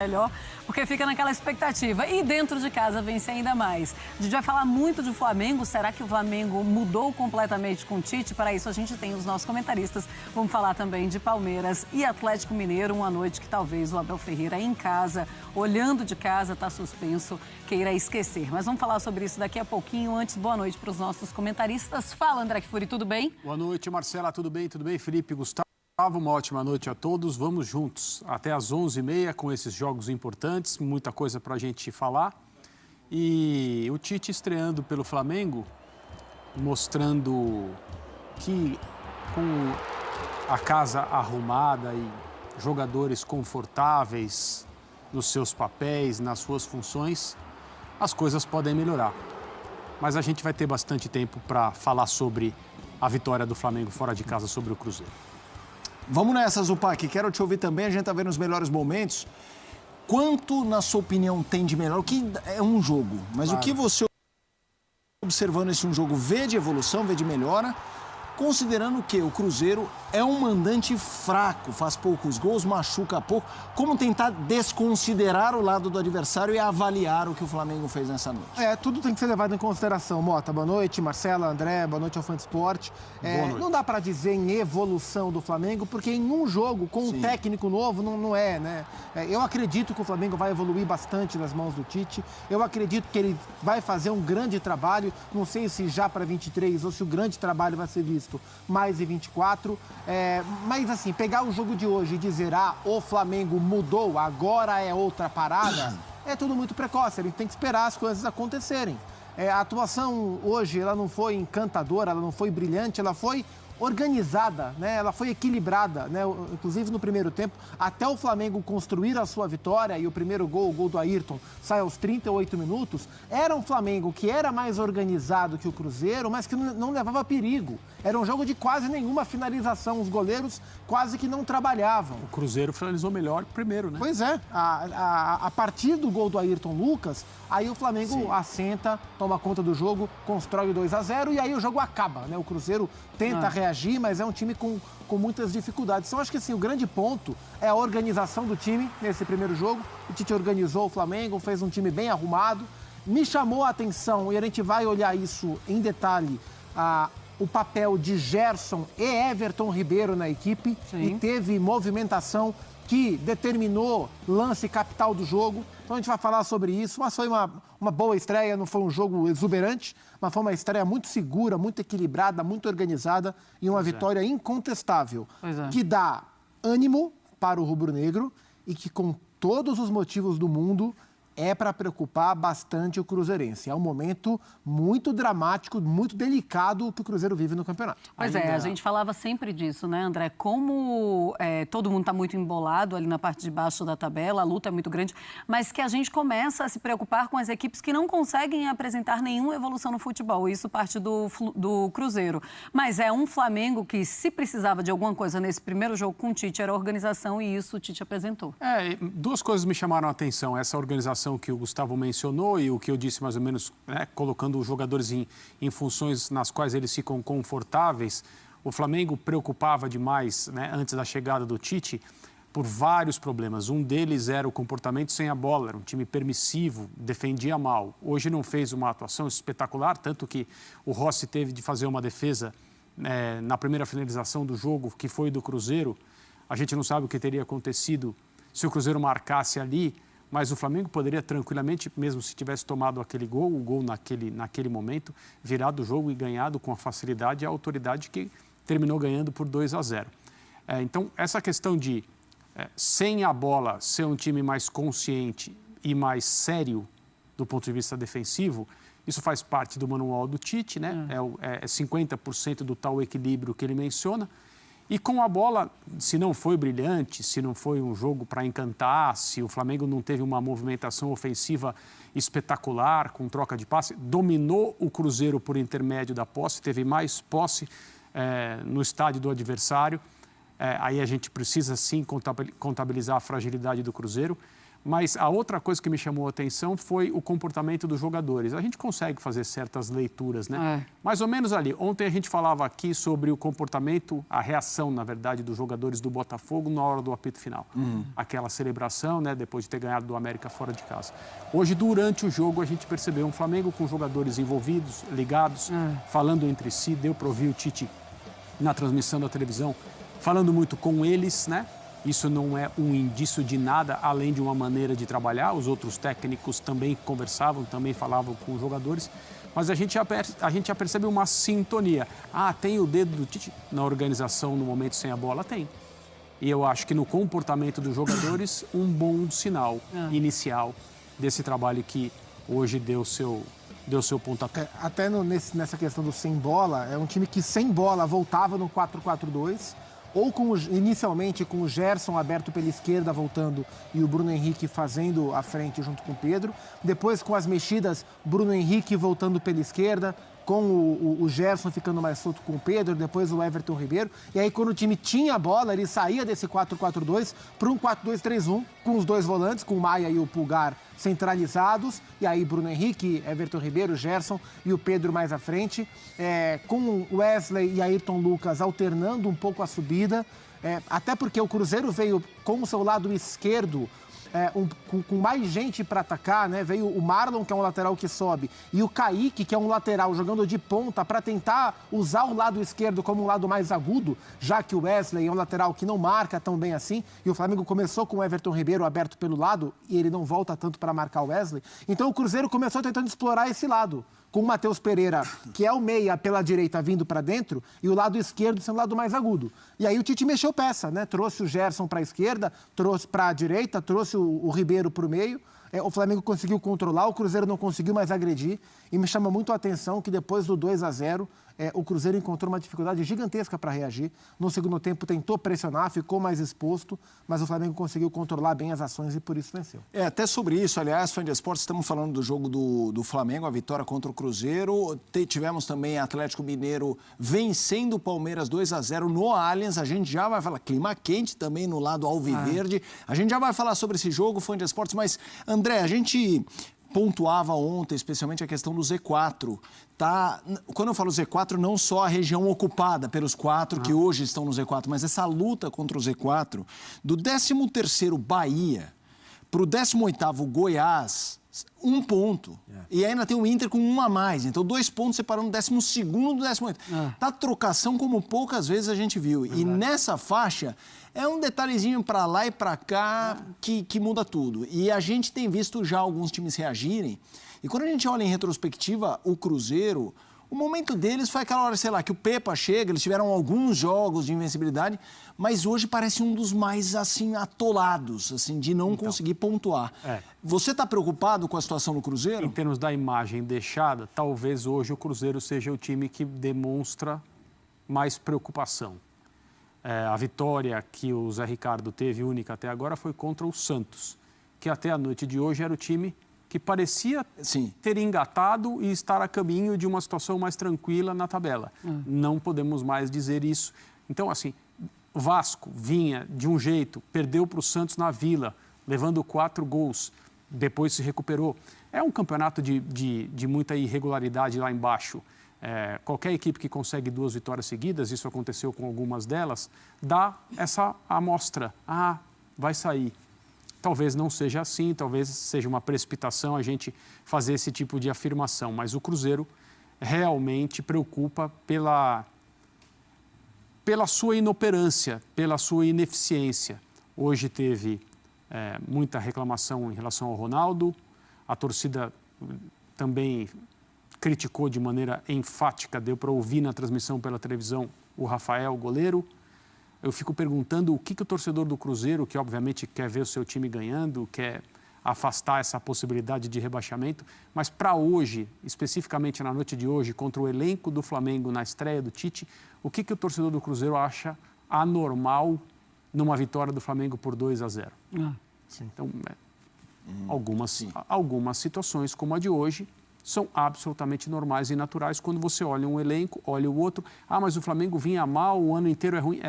Melhor, porque fica naquela expectativa. E dentro de casa vence ainda mais. A gente vai falar muito de Flamengo. Será que o Flamengo mudou completamente com o Tite? Para isso a gente tem os nossos comentaristas. Vamos falar também de Palmeiras e Atlético Mineiro. Uma noite que talvez o Abel Ferreira em casa, olhando de casa, está suspenso, queira esquecer. Mas vamos falar sobre isso daqui a pouquinho. Antes, boa noite para os nossos comentaristas. Fala, André Kfouri, tudo bem? Boa noite, Marcela, tudo bem? Tudo bem, Felipe, Gustavo? Uma ótima noite a todos. Vamos juntos até às 11h30 com esses jogos importantes, muita coisa para a gente falar. E o Tite estreando pelo Flamengo, mostrando que com a casa arrumada e jogadores confortáveis nos seus papéis, nas suas funções, as coisas podem melhorar. Mas a gente vai ter bastante tempo para falar sobre a vitória do Flamengo fora de casa sobre o Cruzeiro. Vamos nessa, Zupac. Quero te ouvir também. A gente está vendo os melhores momentos. Quanto, na sua opinião, tem de melhor? O que é um jogo, mas claro, o que você, observando esse um jogo, vê de evolução, vê de melhora, considerando que o Cruzeiro é um mandante fraco, faz poucos gols, machuca pouco. Como tentar desconsiderar o lado do adversário e avaliar o que o Flamengo fez nessa noite? Tudo tem que ser levado em consideração. Mota, boa noite. Marcela, André, boa noite ao Fã de Esporte. Não dá para dizer em evolução do Flamengo, porque em um jogo, com um técnico novo, não é, né? Eu acredito que o Flamengo vai evoluir bastante nas mãos do Tite. Eu acredito que ele vai fazer um grande trabalho. Não sei se já para 23 ou se o grande trabalho vai ser visto mais em 24. Mas assim, pegar o jogo de hoje e dizer, o Flamengo mudou, agora é outra parada, é tudo muito precoce. A gente tem que esperar as coisas acontecerem. A atuação hoje, ela não foi encantadora, ela não foi brilhante, ela foi organizada, né? Ela foi equilibrada, né? Inclusive no primeiro tempo, até o Flamengo construir a sua vitória e o primeiro gol, o gol do Ayrton, sai aos 38 minutos, era um Flamengo que era mais organizado que o Cruzeiro, mas que não levava perigo. Era um jogo de quase nenhuma finalização, os goleiros quase que não trabalhavam. O Cruzeiro finalizou melhor primeiro, né? Pois é, a partir do gol do Ayrton Lucas, aí o Flamengo assenta, toma conta do jogo, constrói o 2-0 e aí o jogo acaba, né? O Cruzeiro tenta reagir, mas é um time com muitas dificuldades. Então, acho que assim, o grande ponto é a organização do time nesse primeiro jogo. O Tite organizou o Flamengo, fez um time bem arrumado. Me chamou a atenção, e a gente vai olhar isso em detalhe, o papel de Gerson e Everton Ribeiro na equipe. E teve movimentação que determinou lance capital do jogo. Então a gente vai falar sobre isso, mas foi uma boa estreia, não foi um jogo exuberante, mas foi uma estreia muito segura, muito equilibrada, muito organizada e uma vitória incontestável, que dá ânimo para o rubro-negro e que com todos os motivos do mundo é para preocupar bastante o cruzeirense. É um momento muito dramático, muito delicado que o Cruzeiro vive no campeonato. Pois a gente falava sempre disso, né, André? Como todo mundo está muito embolado ali na parte de baixo da tabela, a luta é muito grande, mas que a gente começa a se preocupar com as equipes que não conseguem apresentar nenhuma evolução no futebol. Isso parte do Cruzeiro. Mas é um Flamengo que, se precisava de alguma coisa nesse primeiro jogo com o Tite, era a organização, e isso o Tite apresentou. Duas coisas me chamaram a atenção. Essa organização que o Gustavo mencionou e o que eu disse mais ou menos, né, colocando os jogadores em funções nas quais eles ficam confortáveis. O Flamengo preocupava demais, né, antes da chegada do Tite, por vários problemas. Um deles era o comportamento sem a bola, era um time permissivo, defendia mal. Hoje não fez uma atuação espetacular, tanto que o Rossi teve de fazer uma defesa na primeira finalização do jogo, que foi do Cruzeiro. A gente não sabe o que teria acontecido se o Cruzeiro marcasse ali, mas o Flamengo poderia tranquilamente, mesmo se tivesse tomado aquele gol, o gol naquele momento, virado o jogo e ganhado com a facilidade e a autoridade que terminou ganhando por 2-0. Então, essa questão de, sem a bola, ser um time mais consciente e mais sério do ponto de vista defensivo, isso faz parte do manual do Tite, né? É 50% do tal equilíbrio que ele menciona. E com a bola, se não foi brilhante, se não foi um jogo para encantar, se o Flamengo não teve uma movimentação ofensiva espetacular, com troca de passe, dominou o Cruzeiro por intermédio da posse, teve mais posse no estádio do adversário. Aí a gente precisa, sim, contabilizar a fragilidade do Cruzeiro. Mas a outra coisa que me chamou a atenção foi o comportamento dos jogadores. A gente consegue fazer certas leituras, né? Mais ou menos ali. Ontem a gente falava aqui sobre o comportamento, a reação, na verdade, dos jogadores do Botafogo na hora do apito final. Aquela celebração, né, depois de ter ganhado do América fora de casa. Hoje, durante o jogo, a gente percebeu um Flamengo com jogadores envolvidos, ligados, falando entre si. Deu para ouvir o Tite na transmissão da televisão, falando muito com eles, né? Isso não é um indício de nada, além de uma maneira de trabalhar. Os outros técnicos também conversavam, também falavam com os jogadores. Mas a gente já percebe uma sintonia. Tem o dedo do Tite na organização no momento sem a bola? Tem. E eu acho que no comportamento dos jogadores, um bom sinal inicial desse trabalho que hoje deu seu pontapé. Até nessa questão do sem bola, é um time que sem bola voltava no 4-4-2, ou inicialmente com o Gerson aberto pela esquerda voltando e o Bruno Henrique fazendo a frente junto com o Pedro. Depois, com as mexidas, Bruno Henrique voltando pela esquerda, com o Gerson ficando mais solto com o Pedro, depois o Everton Ribeiro. E aí, quando o time tinha a bola, ele saía desse 4-4-2 para um 4-2-3-1, com os dois volantes, com o Maia e o Pulgar centralizados. E aí, Bruno Henrique, Everton Ribeiro, Gerson e o Pedro mais à frente. Com o Wesley e Ayrton Lucas alternando um pouco a subida. Até porque o Cruzeiro veio com o seu lado esquerdo, com mais gente para atacar, né? Veio o Marlon, que é um lateral que sobe, e o Kaique, que é um lateral jogando de ponta para tentar usar o lado esquerdo como um lado mais agudo, já que o Wesley é um lateral que não marca tão bem assim, e o Flamengo começou com o Everton Ribeiro aberto pelo lado, e ele não volta tanto para marcar o Wesley. Então o Cruzeiro começou tentando explorar esse lado, com o Matheus Pereira, que é o meia pela direita vindo para dentro, e o lado esquerdo sendo o lado mais agudo. E aí o Tite mexeu peça, né? Trouxe o Gerson para a esquerda, trouxe para a direita, trouxe o Ribeiro para o meio. O Flamengo conseguiu controlar, o Cruzeiro não conseguiu mais agredir. E me chama muito a atenção que depois do 2-0, o Cruzeiro encontrou uma dificuldade gigantesca para reagir. No segundo tempo tentou pressionar, ficou mais exposto, mas o Flamengo conseguiu controlar bem as ações e por isso venceu. Até sobre isso, aliás, fã de esportes, estamos falando do jogo do Flamengo, a vitória contra o Cruzeiro. Tivemos também Atlético Mineiro vencendo o Palmeiras 2-0 no Allianz. A gente já vai falar, clima quente também no lado alviverde. A gente já vai falar sobre esse jogo, fã de esportes, mas, André, a gente pontuava ontem, especialmente a questão do Z4. Quando eu falo Z4, não só a região ocupada pelos quatro que hoje estão no Z4, mas essa luta contra o Z4, do 13º Bahia para o 18º Goiás, 1 ponto. E ainda tem o Inter com 1 a mais. Então, 2 pontos separando o 12º do 18º. Tá trocação como poucas vezes a gente viu. E nessa faixa, é um detalhezinho para lá e para cá que muda tudo. E a gente tem visto já alguns times reagirem. E quando a gente olha em retrospectiva, o Cruzeiro, o momento deles foi aquela hora, sei lá, que o Pepa chega, eles tiveram alguns jogos de invencibilidade, mas hoje parece um dos mais, assim, atolados, assim, de não conseguir pontuar. Você está preocupado com a situação do Cruzeiro? Em termos da imagem deixada, talvez hoje o Cruzeiro seja o time que demonstra mais preocupação. A vitória que o Zé Ricardo teve, única até agora, foi contra o Santos, que até a noite de hoje era o time que parecia ter engatado e estar a caminho de uma situação mais tranquila na tabela. Não podemos mais dizer isso. Então, assim, o Vasco vinha de um jeito, perdeu para o Santos na Vila, levando 4 gols, depois se recuperou. É um campeonato de muita irregularidade lá embaixo. Qualquer equipe que consegue 2 vitórias seguidas, isso aconteceu com algumas delas, dá essa amostra. Vai sair. Talvez não seja assim, talvez seja uma precipitação a gente fazer esse tipo de afirmação, mas o Cruzeiro realmente preocupa pela sua inoperância, pela sua ineficiência. Hoje teve muita reclamação em relação ao Ronaldo, a torcida também criticou de maneira enfática, deu para ouvir na transmissão pela televisão o Rafael, o goleiro. Eu fico perguntando o que o torcedor do Cruzeiro, que obviamente quer ver o seu time ganhando, quer afastar essa possibilidade de rebaixamento, mas para hoje, especificamente na noite de hoje, contra o elenco do Flamengo na estreia do Tite, o que o torcedor do Cruzeiro acha anormal numa vitória do Flamengo por 2-0? Então, algumas situações como a de hoje são absolutamente normais e naturais quando você olha um elenco, olha o outro. Mas o Flamengo vinha mal, o ano inteiro é ruim.